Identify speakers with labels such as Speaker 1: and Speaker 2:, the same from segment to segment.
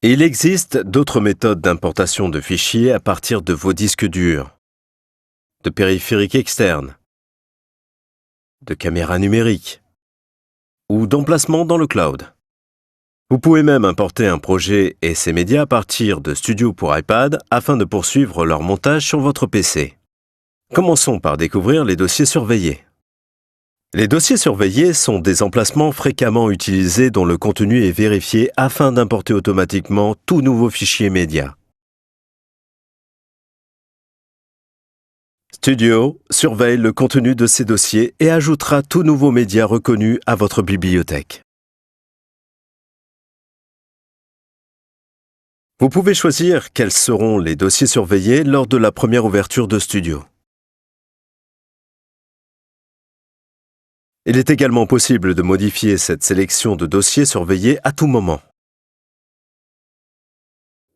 Speaker 1: Il existe d'autres méthodes d'importation de fichiers à partir de vos disques durs, de périphériques externes, de caméras numériques ou d'emplacement dans le cloud. Vous pouvez même importer un projet et ses médias à partir de Studio pour iPad afin de poursuivre leur montage sur votre PC. Commençons par découvrir les dossiers surveillés. Les dossiers surveillés sont des emplacements fréquemment utilisés dont le contenu est vérifié afin d'importer automatiquement tout nouveau fichier média. Studio surveille le contenu de ces dossiers et ajoutera tout nouveau média reconnu à votre bibliothèque. Vous pouvez choisir quels seront les dossiers surveillés lors de la première ouverture de Studio. Il est également possible de modifier cette sélection de dossiers surveillés à tout moment.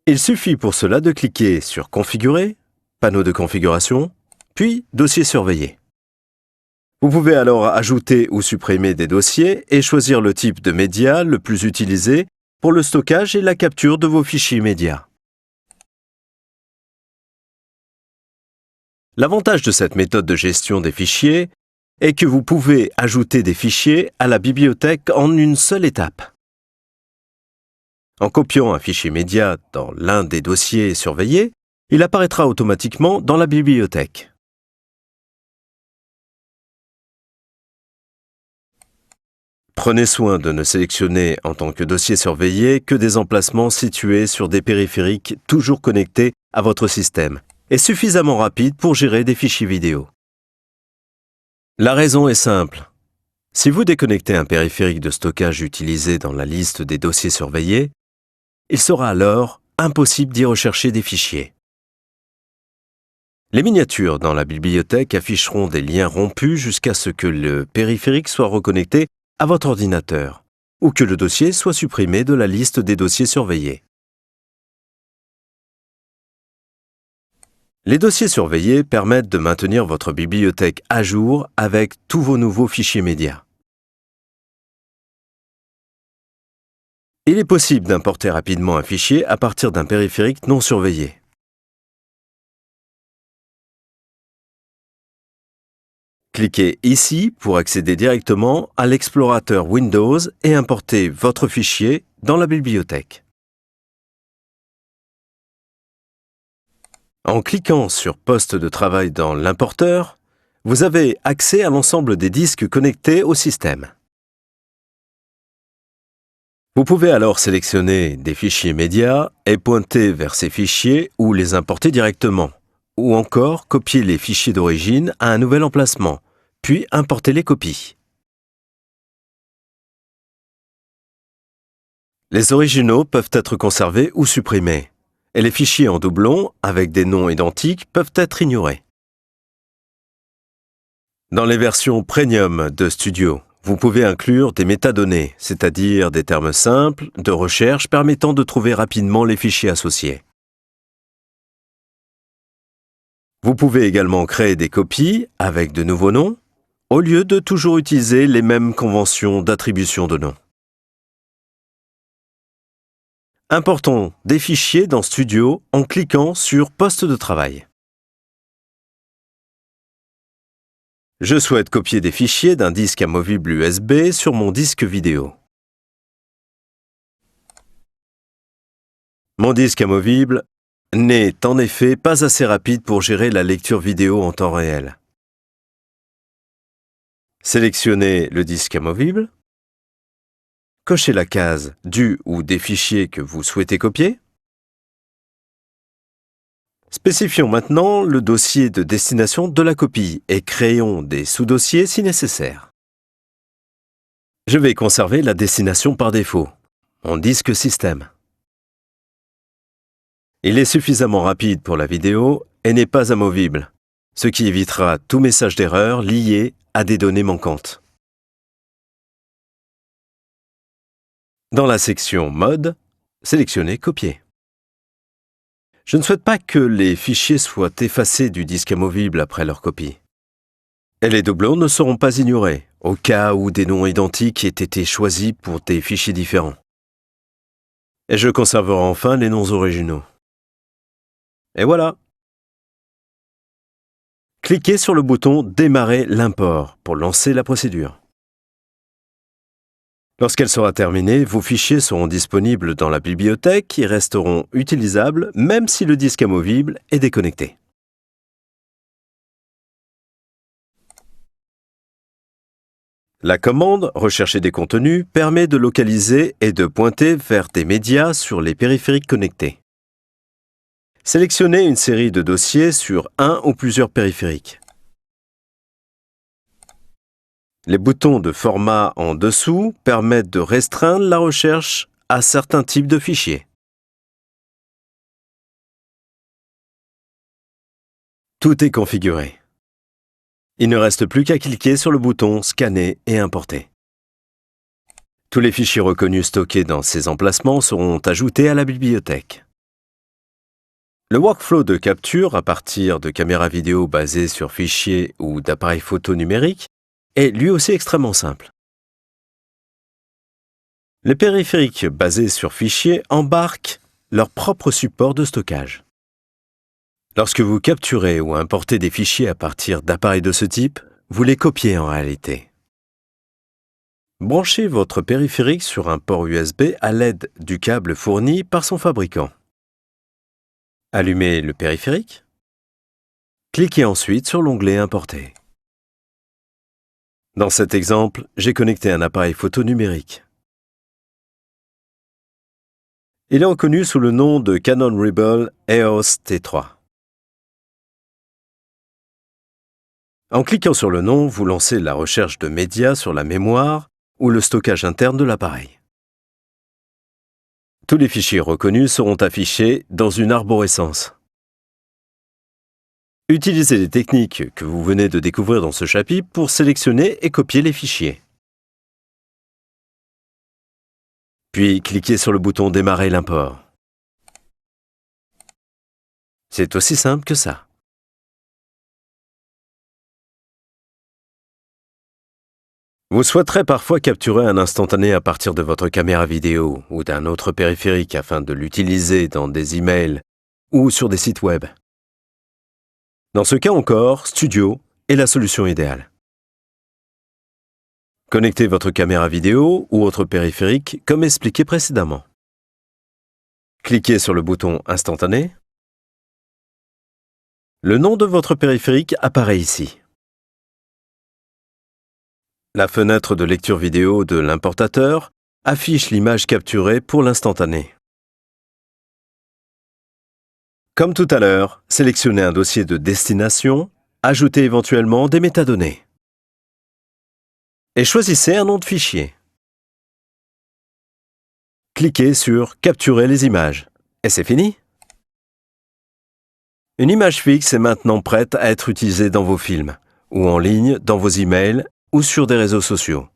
Speaker 1: Il suffit pour cela de cliquer sur Configurer, panneau de configuration, puis Dossier surveillé. Vous pouvez alors ajouter ou supprimer des dossiers et choisir le type de média le plus utilisé pour le stockage et la capture de vos fichiers médias. L'avantage de cette méthode de gestion des fichiers est que vous pouvez ajouter des fichiers à la bibliothèque en une seule étape. En copiant un fichier média dans l'un des dossiers surveillés, il apparaîtra automatiquement dans la bibliothèque. Prenez soin de ne sélectionner en tant que dossier surveillé que des emplacements situés sur des périphériques toujours connectés à votre système et suffisamment rapides pour gérer des fichiers vidéo. La raison est simple. Si vous déconnectez un périphérique de stockage utilisé dans la liste des dossiers surveillés, il sera alors impossible d'y rechercher des fichiers. Les miniatures dans la bibliothèque afficheront des liens rompus jusqu'à ce que le périphérique soit reconnecté à votre ordinateur ou que le dossier soit supprimé de la liste des dossiers surveillés. Les dossiers surveillés permettent de maintenir votre bibliothèque à jour avec tous vos nouveaux fichiers médias. Il est possible d'importer rapidement un fichier à partir d'un périphérique non surveillé. Cliquez ici pour accéder directement à l'explorateur Windows et importer votre fichier dans la bibliothèque. En cliquant sur Poste de travail dans l'importeur, vous avez accès à l'ensemble des disques connectés au système. Vous pouvez alors sélectionner des fichiers médias et pointer vers ces fichiers ou les importer directement, ou encore copier les fichiers d'origine à un nouvel emplacement, puis importer les copies. Les originaux peuvent être conservés ou supprimés, et les fichiers en doublon, avec des noms identiques, peuvent être ignorés. Dans les versions Premium de Studio, vous pouvez inclure des métadonnées, c'est-à-dire des termes simples de recherche permettant de trouver rapidement les fichiers associés. Vous pouvez également créer des copies avec de nouveaux noms, au lieu de toujours utiliser les mêmes conventions d'attribution de noms. Importons des fichiers dans Studio en cliquant sur Poste de travail. Je souhaite copier des fichiers d'un disque amovible USB sur mon disque vidéo. Mon disque amovible n'est en effet pas assez rapide pour gérer la lecture vidéo en temps réel. Sélectionnez le disque amovible. Cochez la case du ou des fichiers que vous souhaitez copier. Spécifions maintenant le dossier de destination de la copie et créons des sous-dossiers si nécessaire. Je vais conserver la destination par défaut, mon disque système. Il est suffisamment rapide pour la vidéo et n'est pas amovible, ce qui évitera tout message d'erreur lié à des données manquantes. Dans la section Mode, sélectionnez Copier. Je ne souhaite pas que les fichiers soient effacés du disque amovible après leur copie. Et les doublons ne seront pas ignorés, au cas où des noms identiques aient été choisis pour des fichiers différents. Et je conserverai enfin les noms originaux. Et voilà! Cliquez sur le bouton « Démarrer l'import » pour lancer la procédure. Lorsqu'elle sera terminée, vos fichiers seront disponibles dans la bibliothèque et resteront utilisables même si le disque amovible est déconnecté. La commande « Rechercher des contenus » permet de localiser et de pointer vers des médias sur les périphériques connectés. Sélectionnez une série de dossiers sur un ou plusieurs périphériques. Les boutons de format en dessous permettent de restreindre la recherche à certains types de fichiers. Tout est configuré. Il ne reste plus qu'à cliquer sur le bouton « Scanner et importer ». Tous les fichiers reconnus stockés dans ces emplacements seront ajoutés à la bibliothèque. Le workflow de capture à partir de caméras vidéo basées sur fichiers ou d'appareils photo numériques est lui aussi extrêmement simple. Les périphériques basés sur fichiers embarquent leur propre support de stockage. Lorsque vous capturez ou importez des fichiers à partir d'appareils de ce type, vous les copiez en réalité. Branchez votre périphérique sur un port USB à l'aide du câble fourni par son fabricant. Allumez le périphérique. Cliquez ensuite sur l'onglet « Importer ». Dans cet exemple, j'ai connecté un appareil photo numérique. Il est reconnu sous le nom de Canon Rebel EOS T3. En cliquant sur le nom, vous lancez la recherche de médias sur la mémoire ou le stockage interne de l'appareil. Tous les fichiers reconnus seront affichés dans une arborescence. Utilisez les techniques que vous venez de découvrir dans ce chapitre pour sélectionner et copier les fichiers. Puis, cliquez sur le bouton « Démarrer l'import ». C'est aussi simple que ça. Vous souhaiterez parfois capturer un instantané à partir de votre caméra vidéo ou d'un autre périphérique afin de l'utiliser dans des emails ou sur des sites web. Dans ce cas encore, Studio est la solution idéale. Connectez votre caméra vidéo ou autre périphérique comme expliqué précédemment. Cliquez sur le bouton « Instantané ». Le nom de votre périphérique apparaît ici. La fenêtre de lecture vidéo de l'importateur affiche l'image capturée pour l'instantané. Comme tout à l'heure, sélectionnez un dossier de destination, ajoutez éventuellement des métadonnées. Et choisissez un nom de fichier. Cliquez sur « Capturer les images » et c'est fini. Une image fixe est maintenant prête à être utilisée dans vos films, ou en ligne dans vos emails, ou sur des réseaux sociaux.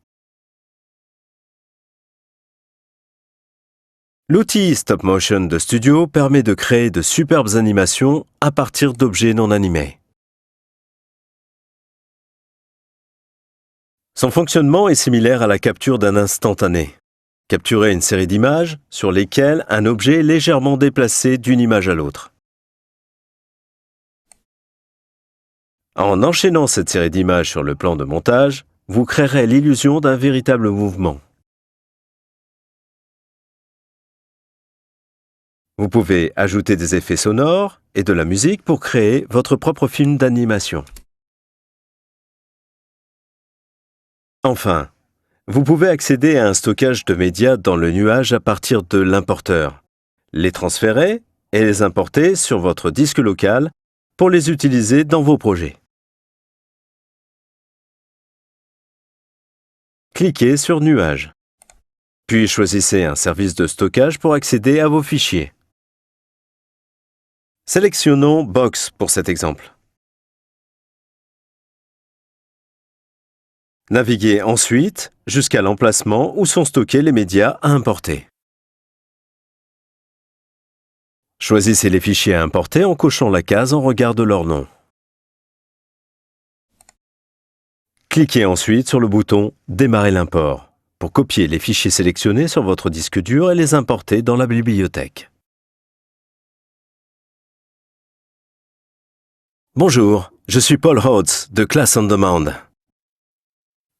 Speaker 1: L'outil Stop Motion de Studio permet de créer de superbes animations à partir d'objets non animés. Son fonctionnement est similaire à la capture d'un instantané. Capturez une série d'images sur lesquelles un objet est légèrement déplacé d'une image à l'autre. En enchaînant cette série d'images sur le plan de montage, vous créerez l'illusion d'un véritable mouvement. Vous pouvez ajouter des effets sonores et de la musique pour créer votre propre film d'animation. Enfin, vous pouvez accéder à un stockage de médias dans le nuage à partir de l'importeur, les transférer et les importer sur votre disque local pour les utiliser dans vos projets. Cliquez sur « Nuage ». Puis choisissez un service de stockage pour accéder à vos fichiers. Sélectionnons « Box » pour cet exemple. Naviguez ensuite jusqu'à l'emplacement où sont stockés les médias à importer. Choisissez les fichiers à importer en cochant la case en regard de leur nom. Cliquez ensuite sur le bouton « Démarrer l'import » pour copier les fichiers sélectionnés sur votre disque dur et les importer dans la bibliothèque. Bonjour, je suis Paul Rhodes de Class on Demand.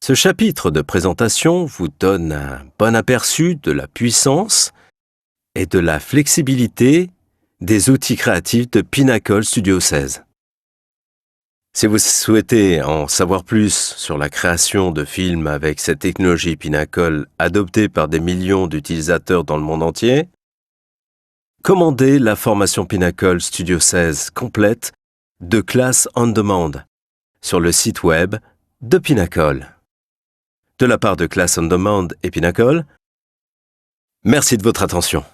Speaker 1: Ce chapitre de présentation vous donne un bon aperçu de la puissance et de la flexibilité des outils créatifs de Pinnacle Studio 16. Si vous souhaitez en savoir plus sur la création de films avec cette technologie Pinnacle adoptée par des millions d'utilisateurs dans le monde entier, commandez la formation Pinnacle Studio 16 complète de Class on Demand sur le site web de Pinnacle. De la part de Class on Demand et Pinnacle, merci de votre attention.